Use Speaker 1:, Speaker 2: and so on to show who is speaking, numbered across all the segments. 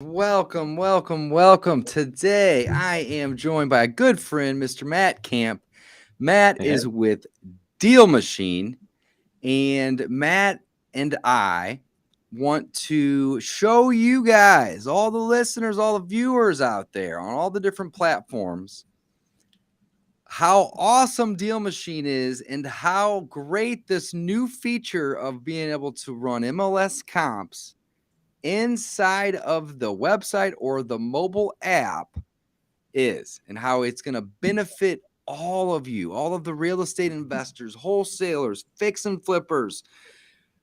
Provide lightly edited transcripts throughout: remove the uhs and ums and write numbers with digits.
Speaker 1: Welcome, welcome, welcome. Today I am joined by a good friend, Mr. Matt Camp. Matt
Speaker 2: Yeah.
Speaker 1: is with Deal Machine, and Matt and I want to show you guys, all the listeners, all the viewers out there on all the different platforms, how awesome Deal Machine is and how great this new feature of being able to run MLS comps inside of the website or the mobile app is, and how it's going to benefit all of you, all of the real estate investors, wholesalers, fix and flippers,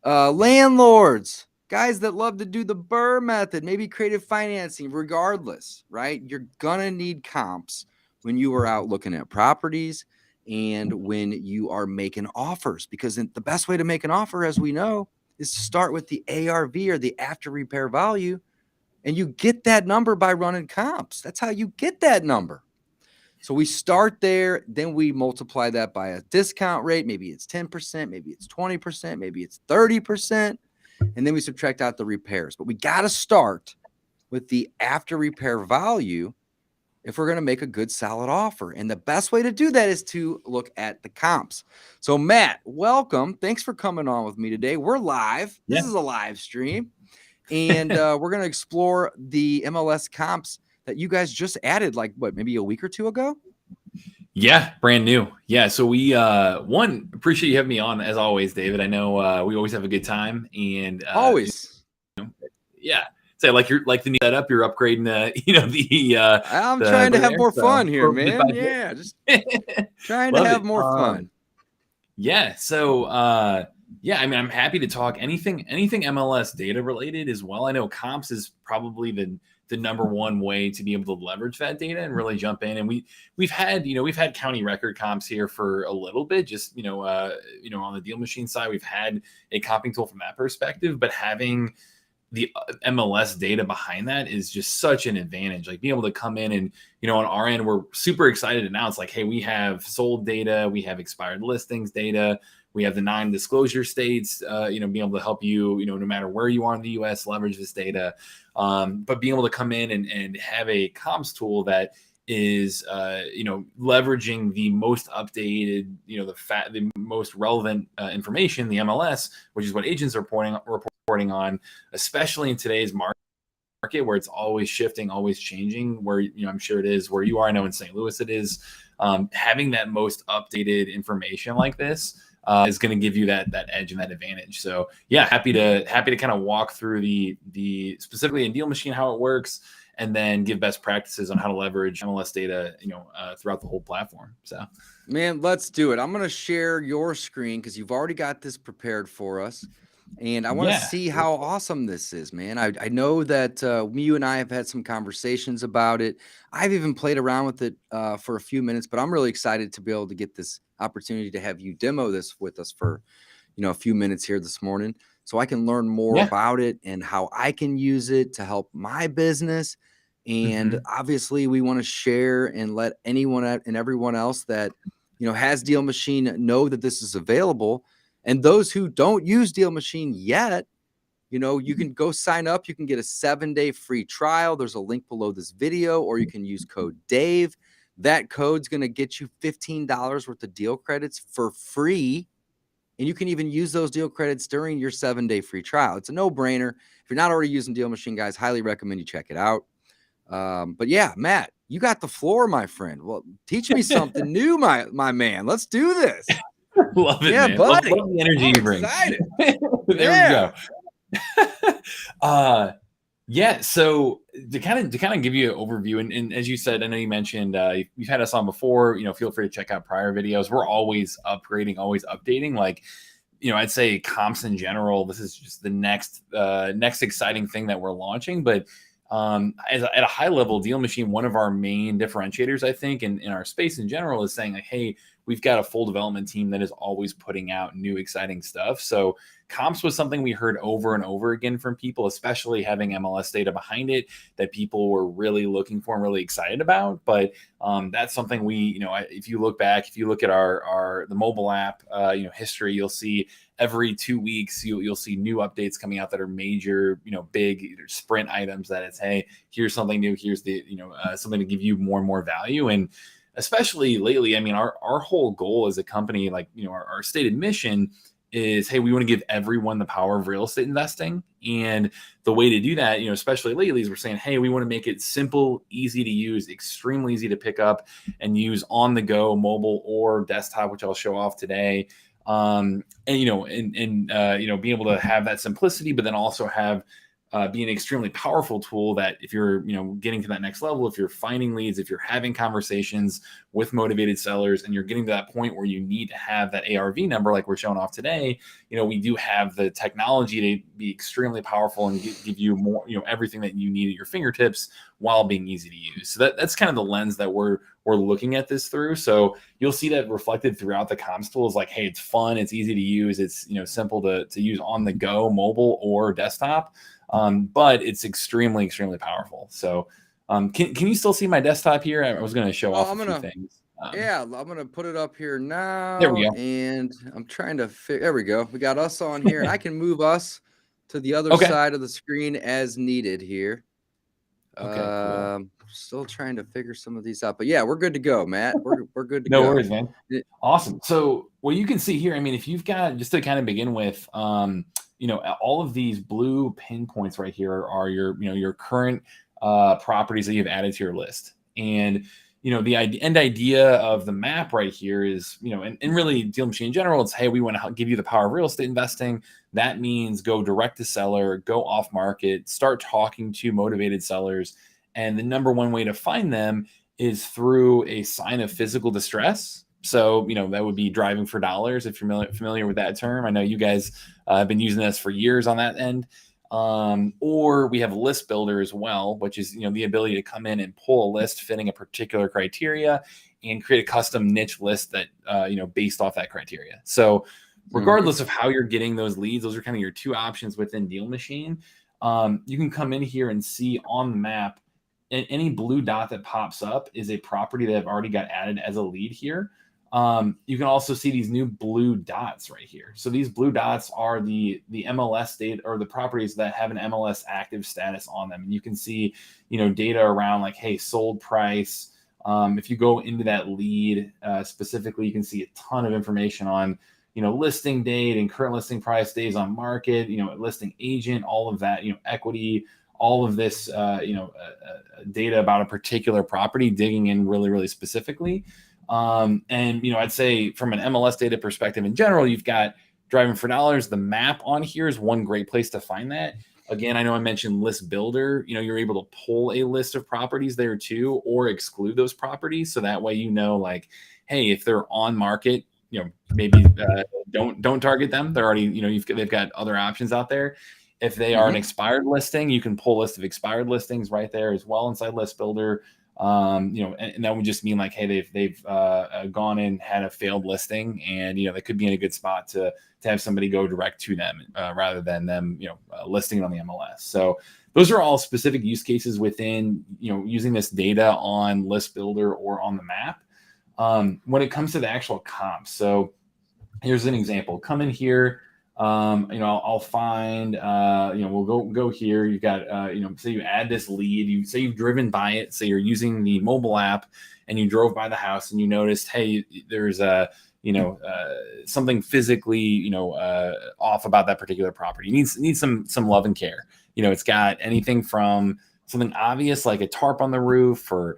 Speaker 1: landlords, guys that love to do the BRRRR method, maybe creative financing. Regardless, right? You're going to need comps when you are out looking at properties and when you are making offers, because the best way to make an offer, as we know, is to start with the ARV, or the after repair value. And you get that number by running comps. That's how you get that number. So we start there, then we multiply that by a discount rate. Maybe it's 10%, maybe it's 20%, maybe it's 30%. And then we subtract out the repairs. But we got to start with the after repair value if we're going to make a good, solid offer. And the best way to do that is to look at the comps. So Matt, welcome. Thanks for coming on with me today. We're live. This is a live stream. And we're going to explore the MLS comps that you guys just added, like maybe a week or two ago?
Speaker 2: Yeah, brand new. Yeah, so we appreciate you having me on as always, David. I know we always have a good time, and
Speaker 1: Always.
Speaker 2: Yeah. Say like the new setup, you're upgrading
Speaker 1: I'm trying to have more fun here, man. Yeah, just trying to have more fun.
Speaker 2: Yeah, so yeah, I mean, I'm happy to talk anything MLS data related as well. I know comps is probably the number one way to be able to leverage that data and really jump in. And we've had county record comps here for a little bit, just on the Deal Machine side, we've had a comping tool from that perspective, but having the MLS data behind that is just such an advantage. Like being able to come in and, on our end, we're super excited to announce like, hey, we have sold data, we have expired listings data, we have the 9 disclosure states, being able to help you, no matter where you are in the US, leverage this data. But being able to come in and have a comps tool that is, leveraging the most updated, the most relevant information, the MLS, which is what agents are reporting on, especially in today's market where it's always shifting, always changing, where, I'm sure it is where you are. I know in St. Louis it is. Having that most updated information like this is going to give you that edge and that advantage. So yeah, happy to kind of walk through the specifically in Deal Machine, how it works, and then give best practices on how to leverage MLS data, throughout the whole platform. So,
Speaker 1: man, let's do it. I'm going to share your screen because you've already got this prepared for us. And I want to see how awesome this is, man. I know that you and I have had some conversations about it. I've even played around with it for a few minutes, but I'm really excited to be able to get this opportunity to have you demo this with us for, a few minutes here this morning, so I can learn more about it and how I can use it to help my business. And obviously, we want to share and let anyone and everyone else that, has Deal Machine know that this is available. And those who don't use Deal Machine yet, you can go sign up. You can get a 7-day free trial. There's a link below this video, or you can use code Dave. That code's going to get you $15 worth of deal credits for free. And you can even use those deal credits during your 7-day free trial. It's a no-brainer. If you're not already using Deal Machine, guys, highly recommend you check it out. But yeah, Matt, you got the floor, my friend. Well, teach me something new, my man. Let's do this.
Speaker 2: Love it, man. Buddy. Love the energy you bring. There we go. Yeah. So to kind of give you an overview, and as you said, I know you mentioned you've had us on before. Feel free to check out prior videos. We're always upgrading, always updating. Like, I'd say comps in general. This is just the next exciting thing that we're launching, but. At a high level, Deal Machine, one of our main differentiators, I think, in our space in general, is saying like, hey, we've got a full development team that is always putting out new exciting stuff. So comps was something we heard over and over again from people, especially having MLS data behind it that people were really looking for and really excited about. But that's something we, if you look back, if you look at the mobile app, history, you'll see every 2 weeks you'll see new updates coming out that are major, big sprint items that it's, hey, here's something new, here's the, something to give you more and more value. And especially lately, I mean, our whole goal as a company, like, our stated mission is, hey, we want to give everyone the power of real estate investing. And the way to do that, especially lately, is we're saying, hey, we want to make it simple, easy to use, extremely easy to pick up and use on the go, mobile or desktop, which I'll show off today. And being able to have that simplicity, but then also have be an extremely powerful tool that if you're, getting to that next level, if you're finding leads, if you're having conversations with motivated sellers and you're getting to that point where you need to have that ARV number, like we're showing off today, we do have the technology to be extremely powerful and give you more, everything that you need at your fingertips while being easy to use. So that's kind of the lens that we're looking at this through. So you'll see that reflected throughout the comps tool is like, hey, it's fun, it's easy to use, it's, simple to use on the go, mobile or desktop. But it's extremely, extremely powerful. So can you still see my desktop here? I was going to show off a few things.
Speaker 1: Yeah, I'm going to put it up here now.
Speaker 2: There we go.
Speaker 1: And I'm trying to there we go. We got us on here. And I can move us to the other side of the screen as needed here.
Speaker 2: Okay, cool.
Speaker 1: Still trying to figure some of these out. But yeah, we're good to go, Matt. We're good to go.
Speaker 2: No worries, man. Awesome. So what you can see here, I mean, if you've got, just to kind of begin with, all of these blue pinpoints right here are your current properties that you've added to your list. And, the idea of the map right here is, and really Deal Machine in general, it's, hey, we want to give you the power of real estate investing. That means go direct to seller, go off market, start talking to motivated sellers. And the number one way to find them is through a sign of physical distress. So, that would be driving for dollars, if you're familiar with that term. I know you guys have been using this for years on that end. Or we have list builder as well, which is, the ability to come in and pull a list fitting a particular criteria and create a custom niche list that, based off that criteria. So regardless of how you're getting those leads, those are kind of your two options within Deal Machine. You can come in here and see on the map, any blue dot that pops up is a property that I've already got added as a lead here. You can also see these new blue dots right here. So these blue dots are the MLS data, or the properties that have an MLS active status on them. And you can see, data around like, hey, sold price. If you go into that lead specifically, you can see a ton of information on, listing date and current listing price, days on market, listing agent, all of that, equity, all of this, data about a particular property, digging in really, really specifically. And, I'd say from an MLS data perspective in general, you've got driving for dollars. The map on here is one great place to find that. Again, I know I mentioned list builder, you're able to pull a list of properties there too, or exclude those properties. So that way, like, hey, if they're on market, maybe don't target them. They're already, they've got other options out there. If they are an expired listing, you can pull a list of expired listings right there as well inside list builder. And that would just mean like, hey, they've gone and had a failed listing, and they could be in a good spot to have somebody go direct to them rather than them listing it on the MLS. So those are all specific use cases within using this data on list builder or on the map. When it comes to the actual comps, so here's an example. Come in here. I'll find, we'll go here. You've got, say you add this lead, you say you've driven by it. Say you're using the mobile app and you drove by the house and you noticed, hey, there's something physically, off about that particular property. You need some love and care. It's got anything from something obvious like a tarp on the roof, or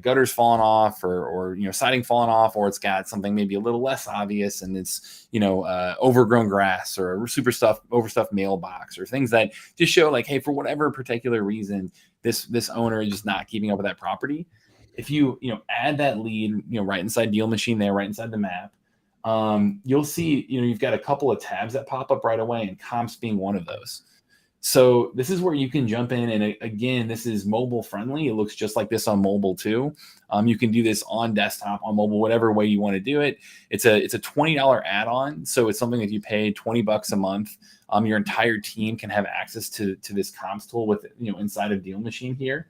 Speaker 2: gutters falling off, or siding falling off, or it's got something maybe a little less obvious and it's overgrown grass, or a overstuffed mailbox, or things that just show like, hey, for whatever particular reason, this owner is just not keeping up with that property. If you add that lead right inside Deal Machine there, right inside the map, you'll see you've got a couple of tabs that pop up right away, and comps being one of those. So this is where you can jump in. And again, this is mobile friendly. It looks just like this on mobile too. You can do this on desktop, on mobile, whatever way you want to do it. It's a $20 add-on. So it's something that you pay $20 a month. Your entire team can have access to this comps tool with, inside of Deal Machine here.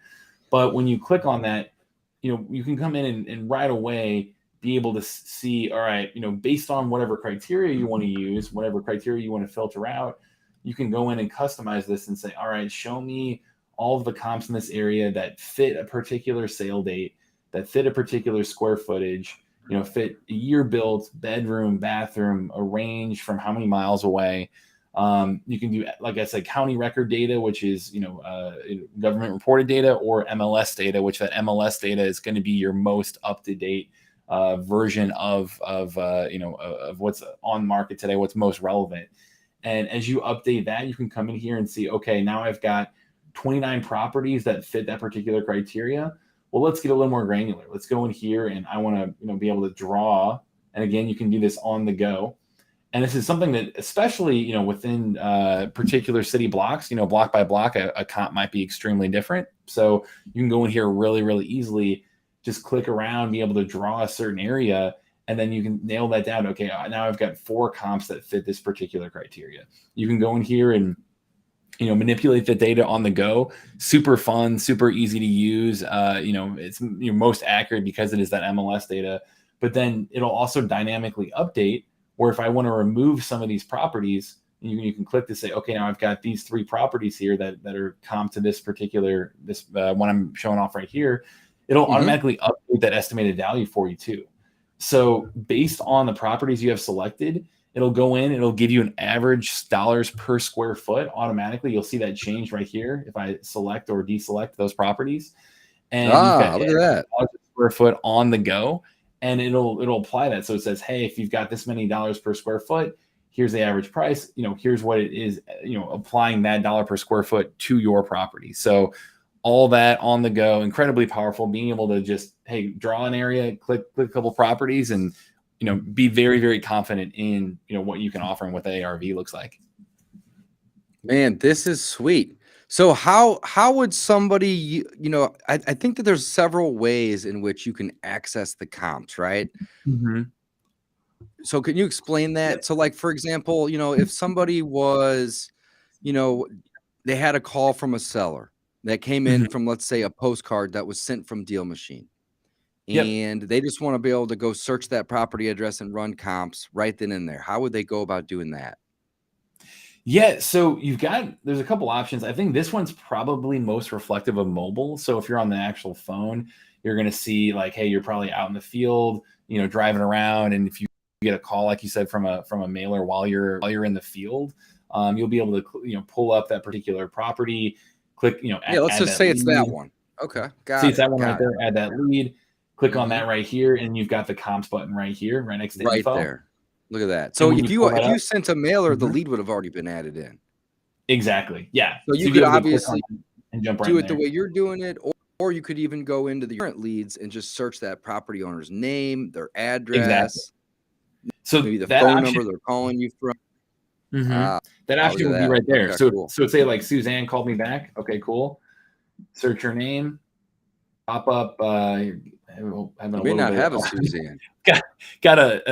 Speaker 2: But when you click on that, you can come in and right away be able to see, all right, based on whatever criteria you want to use, whatever criteria you want to filter out, you can go in and customize this and say, all right, show me all of the comps in this area that fit a particular sale date, that fit a particular square footage, fit a year built, bedroom, bathroom, a range from how many miles away. You can do, like I said, county record data, which is, government reported data, or MLS data, which that MLS data is going to be your most up-to-date version of what's on market today, what's most relevant. And as you update that, you can come in here and see, okay, now I've got 29 properties that fit that particular criteria. Well, let's get a little more granular. Let's go in here, and I want to be able to draw. And again, you can do this on the go. And this is something that, especially within particular city blocks, block by block, a comp might be extremely different. So you can go in here really, really easily, just click around, be able to draw a certain area, and then you can nail that down. Okay, now I've got 4 comps that fit this particular criteria. You can go in here and manipulate the data on the go. Super fun, super easy to use. It's most accurate because it is that MLS data. But then it'll also dynamically update. Or if I want to remove some of these properties, you can click to say, okay, now I've got these 3 properties here that are comp to this particular one I'm showing off right here. It'll automatically update that estimated value for you too. So based on the properties you have selected, it'll go in, it'll give you an average dollars per square foot automatically. You'll see that change right here if I select or deselect those properties. And you've got
Speaker 1: look at that
Speaker 2: $1 per square foot on the go, and it'll apply that. So it says, hey, if you've got this many dollars per square foot, here's the average price. Here's what it is. Applying that dollar per square foot to your property. So all that on the go, incredibly powerful. Being able to just, hey, draw an area, click a couple properties, and be very, very confident in what you can offer and what the ARV looks like.
Speaker 1: Man, this is sweet. So how would somebody, I think that there's several ways in which you can access the comps, right? So can you explain that? So like, for example, if somebody was, they had a call from a seller that came in from, let's say, a postcard that was sent from Deal Machine. And they just want to be able to go search that property address and run comps right then and there. How would they go about doing that?
Speaker 2: Yeah, so there's a couple options. I think this one's probably most reflective of mobile. So if you're on the actual phone, you're going to see like, hey, you're probably out in the field, driving around. And if you get a call, like you said, from a mailer while you're in the field, you'll be able to, pull up that particular property, click,
Speaker 1: let's just say it's that one. Okay.
Speaker 2: See, it's that one right there. Add that lead. Click on that right here, and you've got the comps button right here, right next to info.
Speaker 1: Right there. Look at that. So if you sent a mailer, the lead would have already been added in.
Speaker 2: Exactly. Yeah.
Speaker 1: So you could obviously and jump right do it the way you're doing it, or you could even go into the current leads and just search that property owner's name, their address,
Speaker 2: so
Speaker 1: maybe the phone number they're calling you from.
Speaker 2: That option would be right there. Okay, so say like Suzanne called me back. Okay, cool. Search her name. Pop up.
Speaker 1: I may not have a Suzanne.
Speaker 2: got a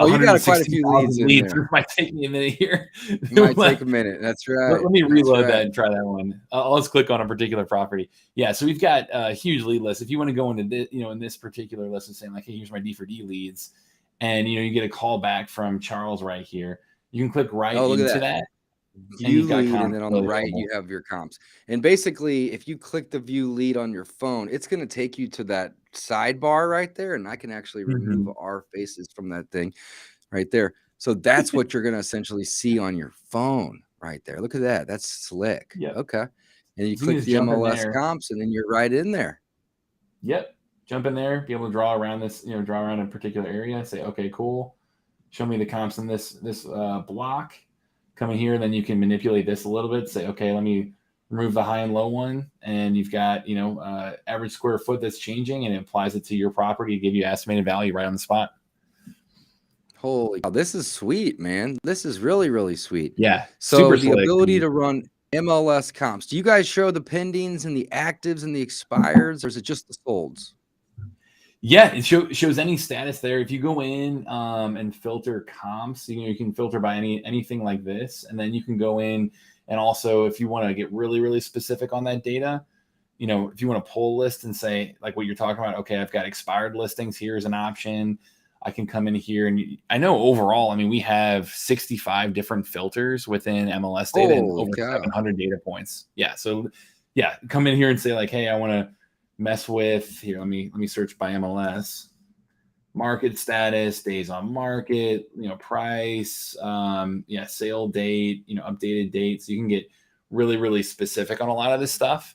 Speaker 1: you got quite a few leads in there.
Speaker 2: It might take me a minute here.
Speaker 1: It might take a minute. That's right.
Speaker 2: Let me reload that and try that one. Let's click on a particular property. Yeah, so we've got a huge lead list. If you want to go into this, in this particular list and saying like, hey, here's my D4D leads, and you get a call back from Charles right here, you can click right into that.
Speaker 1: View lead, and then on the right you have your comps. And basically, if you click the view lead on your phone, it's going to take you to that sidebar right there, and I can actually remove our faces from that thing right there. So that's what you're going to essentially see on your phone right there. Look at that. That's slick. Okay. And you click the MLS comps, and then you're right in there.
Speaker 2: Jump in there, be able to draw around this, draw around a particular area. Say, okay, cool. Show me the comps in this block. Come in here, then you can manipulate this a little bit. Say, okay, let me remove the high and low one, and you've got average square foot that's changing, and it applies it to your property to give you estimated value right on the spot.
Speaker 1: Holy cow, this is sweet, man. This is really, really sweet.
Speaker 2: Yeah.
Speaker 1: So the ability to run MLS comps. Do you guys show the pendings and the actives and the expireds, or is it just the solds?
Speaker 2: Yeah, it shows any status there. If you go in and filter comps, you can filter by anything like this, and then you can go in and also, if you want to get really, really specific on that data, if you want to pull a list and say like what you're talking about, okay, I've got expired listings. Here's an option. I can come in here, and I know overall, I mean, we have 65 different filters within MLS data and over 700 data points. Yeah, so yeah, come in here and say like, hey, I want to mess with here. Let me search by MLS, market status, days on market, price, sale date, updated dates. You can get really, really specific on a lot of this stuff.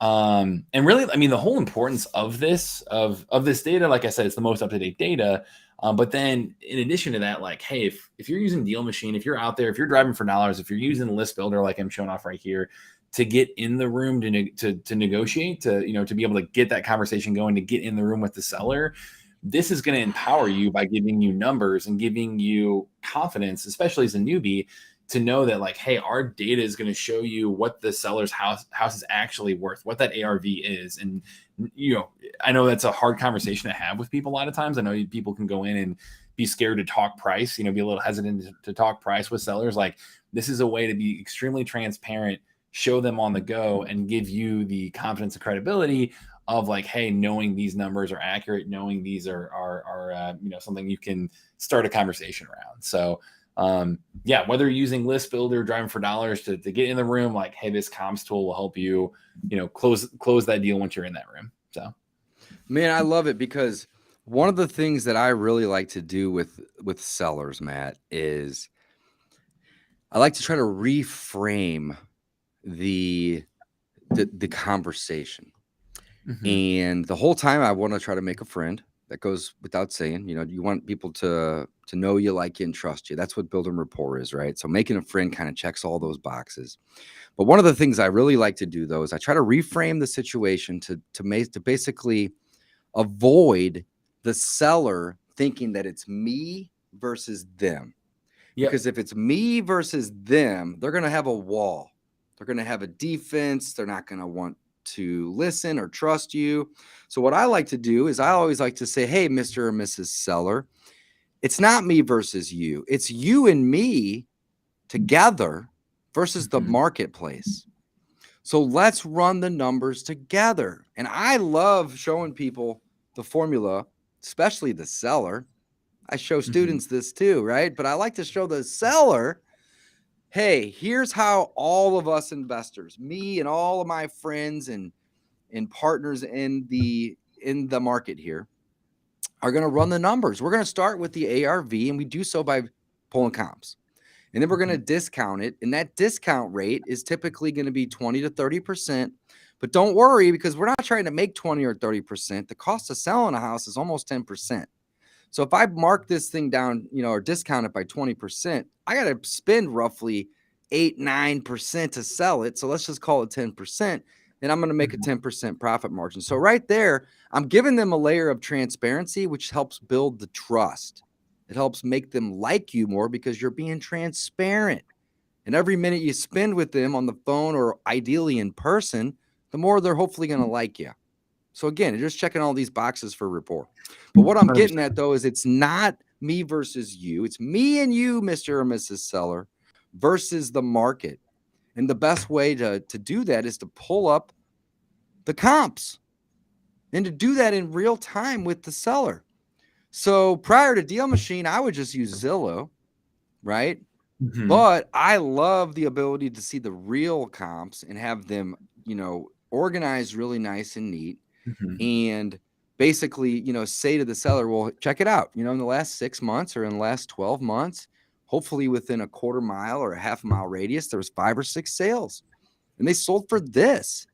Speaker 2: And really, I mean, the whole importance of this data, like I said, it's the most up-to-date data. But then in addition to that, like, hey, if you're using Deal Machine, if you're out there, if you're driving for dollars, if you're using List Builder, like I'm showing off right here, to get in the room to negotiate, to be able to get that conversation going, to get in the room with the seller, this is going to empower you by giving you numbers and giving you confidence, especially as a newbie, to know that like, hey, our data is going to show you what the seller's house is actually worth, what that ARV is. And, I know that's a hard conversation to have with people a lot of times. I know people can go in and be scared to talk price, be a little hesitant to talk price with sellers. Like, this is a way to be extremely transparent, show them on the go, and give you the confidence and credibility of like, hey, knowing these numbers are accurate, knowing these are something you can start a conversation around. So whether you're using List Builder, driving for dollars to get in the room, like, hey, this comps tool will help you, close that deal once you're in that room. So,
Speaker 1: man, I love it, because one of the things that I really like to do with sellers, Matt, is I like to try to reframe the conversation. Mm-hmm. And the whole time I want to try to make a friend. That goes without saying. You want people to know you, like you, and trust you. That's what building rapport is, right? So making a friend kind of checks all those boxes. But one of the things I really like to do, though, is I try to reframe the situation to basically avoid the seller thinking that it's me versus them. Yep. Because if it's me versus them, they're going to have a wall. They're going to have a defense. They're not going to want to listen or trust you. So what I like to do is I always like to say, hey, Mr. or Mrs. Seller, it's not me versus you. It's you and me together versus the marketplace. So let's run the numbers together. And I love showing people the formula, especially the seller. I show students this too, right? But I like to show the seller, hey, here's how all of us investors, me and all of my friends and partners in the market here, are going to run the numbers. We're going to start with the ARV, and we do so by pulling comps. And then we're going to discount it. And that discount rate is typically going to be 20 to 30%. But don't worry, because we're not trying to make 20 or 30%. The cost of selling a house is almost 10%. So if I mark this thing down, or discount it by 20%, I got to spend roughly 8-9% to sell it. So let's just call it 10%. And I'm going to make a 10% profit margin. So right there, I'm giving them a layer of transparency, which helps build the trust. It helps make them like you more because you're being transparent. And every minute you spend with them on the phone, or ideally in person, the more they're hopefully going to like you. So again, you're just checking all these boxes for rapport. But what I'm getting at, though, is it's not me versus you. It's me and you, Mr. or Mrs. Seller, versus the market. And the best way to do that is to pull up the comps and to do that in real time with the seller. So prior to Deal Machine, I would just use Zillow, right? But I love the ability to see the real comps and have them, organized really nice and neat. And basically, say to the seller, well, check it out. In the last 6 months or in the last 12 months, hopefully within a quarter mile or a half mile radius, there was 5 or 6 sales, and they sold for this,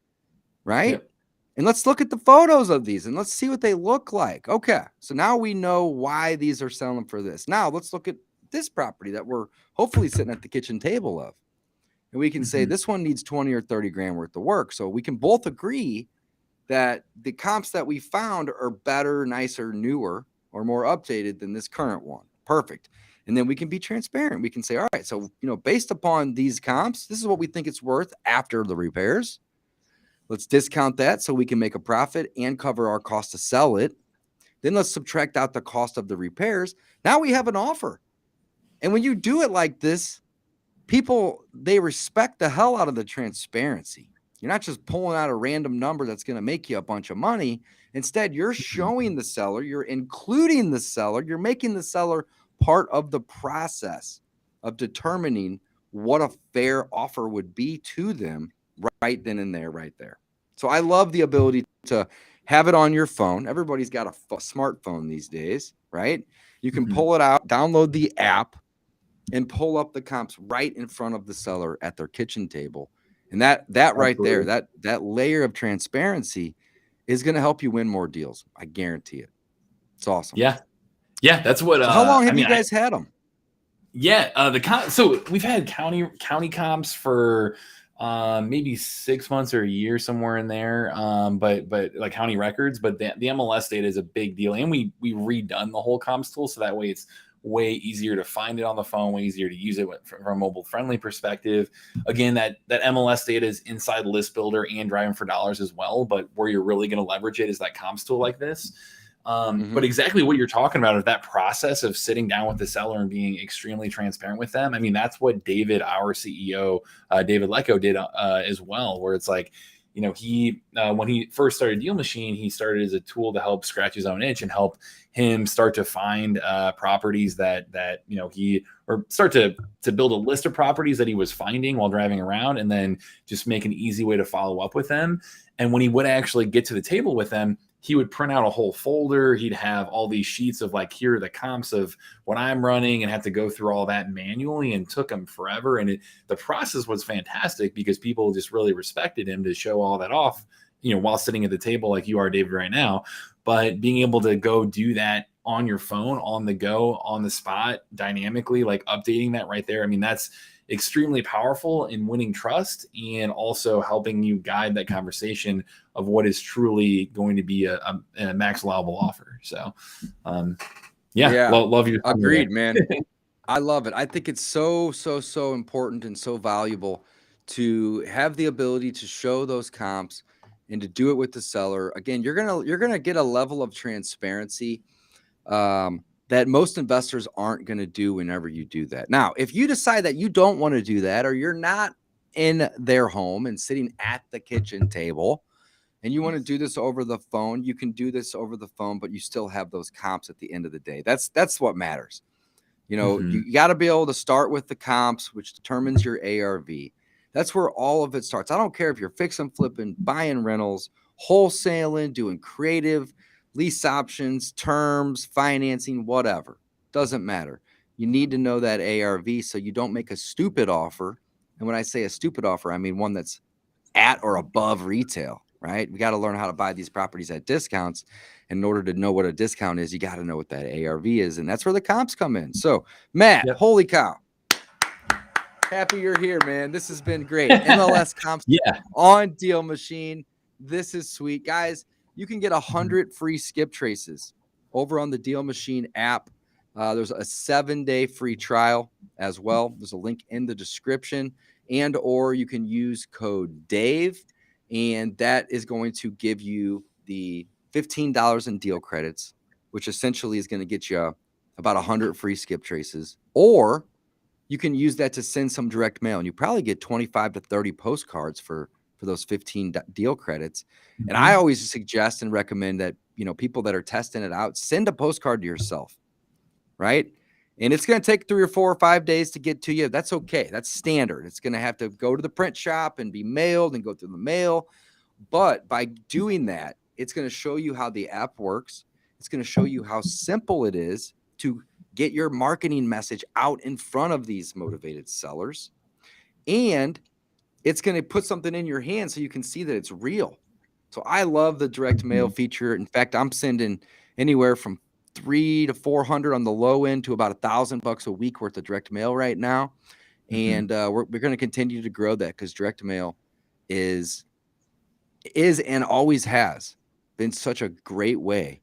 Speaker 1: right? Yep. And let's look at the photos of these and let's see what they look like. Okay, so now we know why these are selling for this. Now let's look at this property that we're hopefully sitting at the kitchen table of. And we can say this one needs 20 or 30 grand worth of work. So we can both agree that the comps that we found are better, nicer, newer, or more updated than this current one. Perfect. And then we can be transparent. We can say, all right, so, based upon these comps, this is what we think it's worth after the repairs. Let's discount that so we can make a profit and cover our cost to sell it. Then let's subtract out the cost of the repairs. Now we have an offer. And when you do it like this, people, they respect the hell out of the transparency. You're not just pulling out a random number that's going to make you a bunch of money. Instead, you're showing the seller, you're including the seller, you're making the seller part of the process of determining what a fair offer would be to them right then and there, right there. So I love the ability to have it on your phone. Everybody's got a smartphone these days, right? You can pull it out, download the app, and pull up the comps right in front of the seller at their kitchen table. And that right there, that layer of transparency is going to help you win more deals. I guarantee it. It's awesome.
Speaker 2: Yeah. That's what.
Speaker 1: So how long have you guys had them?
Speaker 2: Yeah, so we've had county comps for maybe 6 months or a year, somewhere in there. But like county records, but the MLS data is a big deal, and we redone the whole comps tool, so that way it's way easier to find it on the phone, way easier to use it from a mobile friendly perspective. Again, that MLS data is inside List Builder and Driving for Dollars as well, but where you're really going to leverage it is that comps tool like this. But exactly what you're talking about is that process of sitting down with the seller and being extremely transparent with them. I mean, that's what David, our CEO, David Lecco, did as well, where it's like, he when he first started Deal Machine, he started as a tool to help scratch his own itch and help him start to find properties that he, or start to build a list of properties that he was finding while driving around, and then just make an easy way to follow up with them. And when he would actually get to the table with them, he would print out a whole folder. He'd have all these sheets of like, here are the comps of what I'm running, and have to go through all that manually, and took him forever. And the process was fantastic because people just really respected him to show all that off, while sitting at the table like you are, David, right now. But being able to go do that on your phone, on the go, on the spot, dynamically, like updating that right there. I mean, that's extremely powerful in winning trust, and also helping you guide that conversation of what is truly going to be a max allowable offer. So, love your
Speaker 1: agreed, man. I love it. I think it's so important and so valuable to have the ability to show those comps and to do it with the seller. Again, you're gonna get a level of transparency that most investors aren't going to do whenever you do that. Now, if you decide that you don't want to do that, or you're not in their home and sitting at the kitchen table, and you want to do this over the phone, you can do this over the phone, but you still have those comps at the end of the day. That's what matters. You got to be able to start with the comps, which determines your ARV. That's where all of it starts. I don't care if you're fixing, flipping, buying rentals, wholesaling, doing creative, lease options, terms, financing, whatever. Doesn't matter. You need to know that ARV so you don't make a stupid offer. And when I say a stupid offer, I mean one that's at or above retail, right? We got to learn how to buy these properties at discounts. And in order to know what a discount is, you got to know what that ARV is. And that's where the comps come in. So, Matt, holy cow. Happy you're here, man. This has been great. MLS comps on Deal Machine. This is sweet. Guys, you can get 100 free skip traces over on the Deal Machine app. There's a 7-day free trial as well. There's a link in the description, or you can use code DAVE, and that is going to give you the $15 in deal credits, which essentially is going to get you about 100 free skip traces. Or you can use that to send some direct mail, and you probably get 25 to 30 postcards for those 15 deal credits. And I always suggest and recommend that, people that are testing it out, send a postcard to yourself, right? And it's going to take 3 or 4 or 5 days to get to you. That's okay. That's standard. It's going to have to go to the print shop and be mailed and go through the mail. But by doing that, it's going to show you how the app works. It's going to show you how simple it is to get your marketing message out in front of these motivated sellers. And it's going to put something in your hand so you can see that it's real. So I love the direct mail feature. In fact, I'm sending anywhere from 300 to 400 on the low end to about $1,000 a week worth of direct mail right now. And we're going to continue to grow that, because direct mail is and always has been such a great way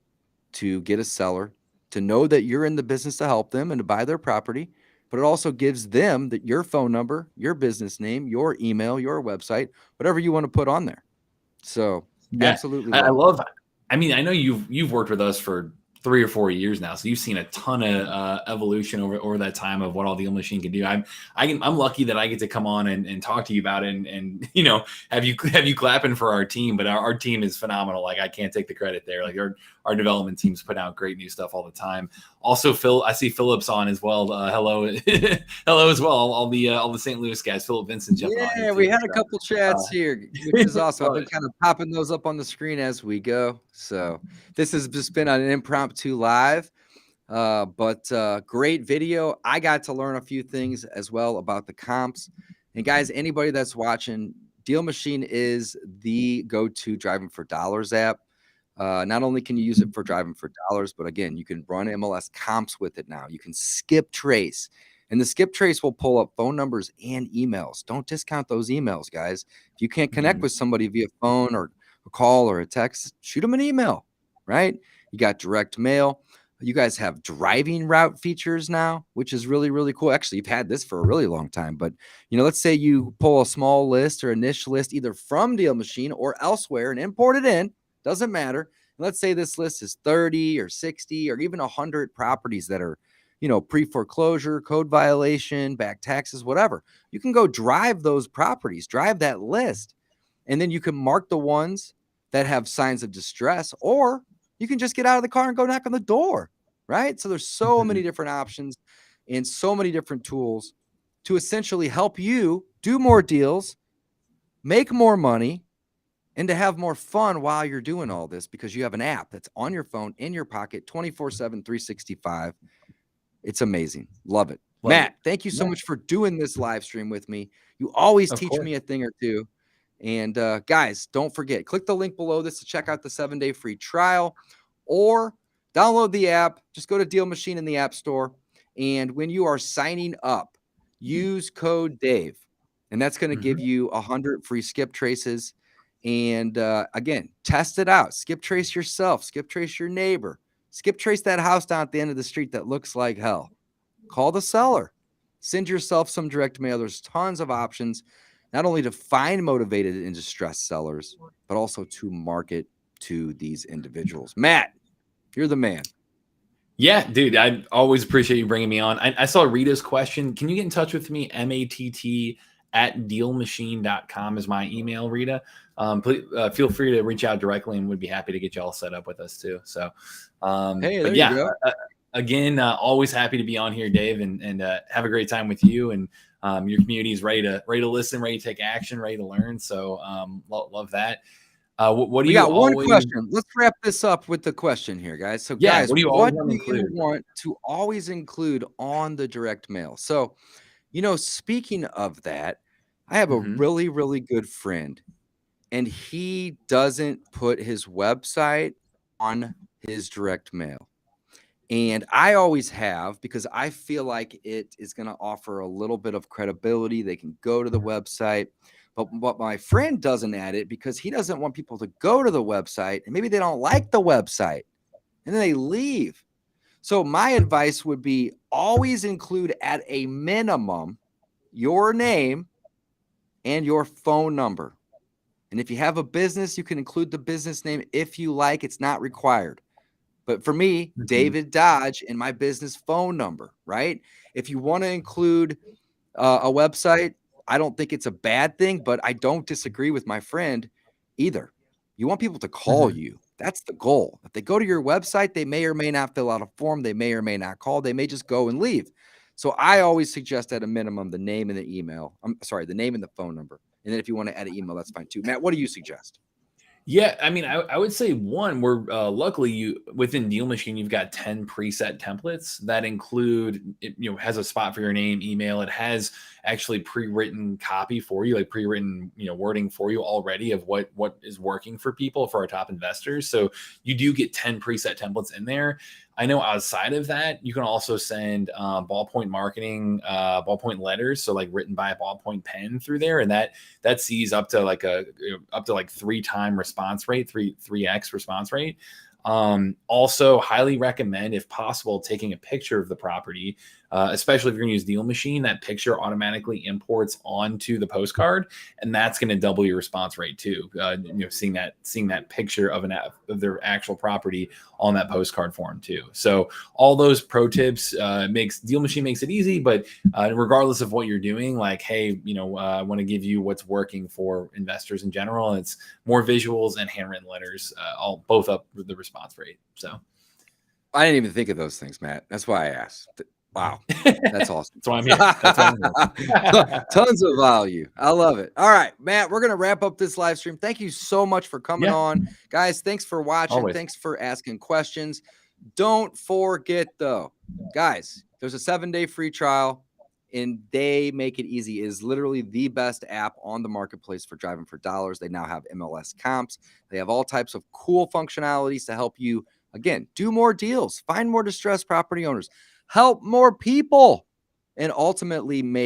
Speaker 1: to get a seller to know that you're in the business to help them and to buy their property, but it also gives them your phone number, your business name, your email, your website, whatever you want to put on there. So
Speaker 2: Yeah,
Speaker 1: absolutely
Speaker 2: I
Speaker 1: love it.
Speaker 2: love. I mean, I know you've worked with us for 3 or 4 years now, so you've seen a ton of evolution over that time of what all Deal Machine can do. I'm lucky that I get to come on and talk to you about it, and you know, have you clapping for our team. But our team is phenomenal. Like, I can't take the credit there. Like, our development team's put out great new stuff all the time. Also, Phil, I see Philip's on as well. Hello, hello as well. All the St. Louis guys. Philip Vincent jumping on.
Speaker 1: Yeah, we had a couple chats here, which is awesome. I've been kind of popping those up on the screen as we go. So this has just been an impromptu live, but great video. I got to learn a few things as well about the comps. And guys, anybody that's watching, Deal Machine is the go-to driving for dollars app. Not only can you use it for driving for dollars, but again, you can run MLS comps with it now. You can skip trace. And the skip trace will pull up phone numbers and emails. Don't discount those emails, guys. If you can't connect with somebody via phone or a call or a text, shoot them an email, right? You got direct mail. You guys have driving route features now, which is really, really cool. Actually, you've had this for a really long time, but you know, let's say you pull a small list or a niche list either from Deal Machine or elsewhere and import it in, doesn't matter. And let's say this list is 30 or 60 or even 100 properties that are, you know, pre-foreclosure, code violation, back taxes, whatever. You can go drive those properties, drive that list, and then you can mark the ones that have signs of distress, or you can just get out of the car and go knock on the door, right? So there's so many different options and so many different tools to essentially help you do more deals, make more money, and to have more fun while you're doing all this, because you have an app that's on your phone, in your pocket, 24/7, 365. It's amazing. Love it. Matt, thank you so much for doing this live stream with me. You always teach me a thing or two. And guys, don't forget, click the link below this to check out the 7-day free trial, or download the app. Just go to Deal Machine in the App Store. And when you are signing up, use code Dave. And that's going to give you 100 free skip traces. And again, test it out. Skip trace yourself. Skip trace your neighbor. Skip trace that house down at the end of the street that looks like hell. Call the seller. Send yourself some direct mail. There's tons of options, not only to find motivated and distressed sellers, but also to market to these individuals. Matt, you're the man.
Speaker 2: Yeah, dude, I always appreciate you bringing me on. I saw Rita's question. Can you get in touch with me? matt@dealmachine.com is my email, Rita. Please feel free to reach out directly, and we'd be happy to get you all set up with us too. So,
Speaker 1: hey, there you go.
Speaker 2: Again, always happy to be on here, Dave, and have a great time with you. And your community is ready to listen, ready to take action, ready to learn. So, love that. What do you got?
Speaker 1: One question. Let's wrap this up with the question here, guys. So, guys, what do you want to always include on the direct mail? So, you know, speaking of that, I have a really, really good friend, and he doesn't put his website on his direct mail. And I always have, because I feel like it is going to offer a little bit of credibility. They can go to the website, but my friend doesn't add it because he doesn't want people to go to the website and maybe they don't like the website and then they leave. So my advice would be always include at a minimum your name and your phone number. And if you have a business, you can include the business name if you like. It's not required. But for me, David Dodge and my business phone number, right? If you want to include a website, I don't think it's a bad thing, but I don't disagree with my friend either. You want people to call you. That's the goal. If they go to your website, they may or may not fill out a form. They may or may not call. They may just go and leave. So I always suggest at a minimum the name and the email. I'm sorry, the name and the phone number. And then if you want to add an email, that's fine too. Matt, what do you suggest?
Speaker 2: Yeah, I mean, I would say one, we're luckily within Deal Machine, you've got 10 preset templates that include, has a spot for your name, email. It has actually pre-written copy for you, like pre-written, wording for you already of what is working for people, for our top investors. So you do get 10 preset templates in there. I know outside of that, you can also send ballpoint marketing, ballpoint letters, so like written by a ballpoint pen through there, and that sees up to like 3-time response rate, 3x response rate. Also, highly recommend, if possible, taking a picture of the property, especially if you're going to use Deal Machine. That picture automatically imports onto the postcard, and that's going to double your response rate too. Seeing that picture of their actual property on that postcard form too. So all those pro tips Deal Machine makes it easy, but regardless of what you're doing, like, hey, I want to give you what's working for investors in general. And it's more visuals and handwritten letters, both up the response rate. So
Speaker 1: I didn't even think of those things, Matt. That's why I asked. Wow, that's awesome.
Speaker 2: That's why I'm here. That's why I'm
Speaker 1: here. Tons of value. I love it. All right, Matt, we're going to wrap up this live stream. Thank you so much for coming on. Guys, thanks for watching.
Speaker 2: Always.
Speaker 1: Thanks for asking questions. Don't forget, though, guys, there's a 7-day free trial, and they make it easy. It is literally the best app on the marketplace for driving for dollars. They now have MLS comps. They have all types of cool functionalities to help you, again, do more deals, find more distressed property owners, help more people, and ultimately make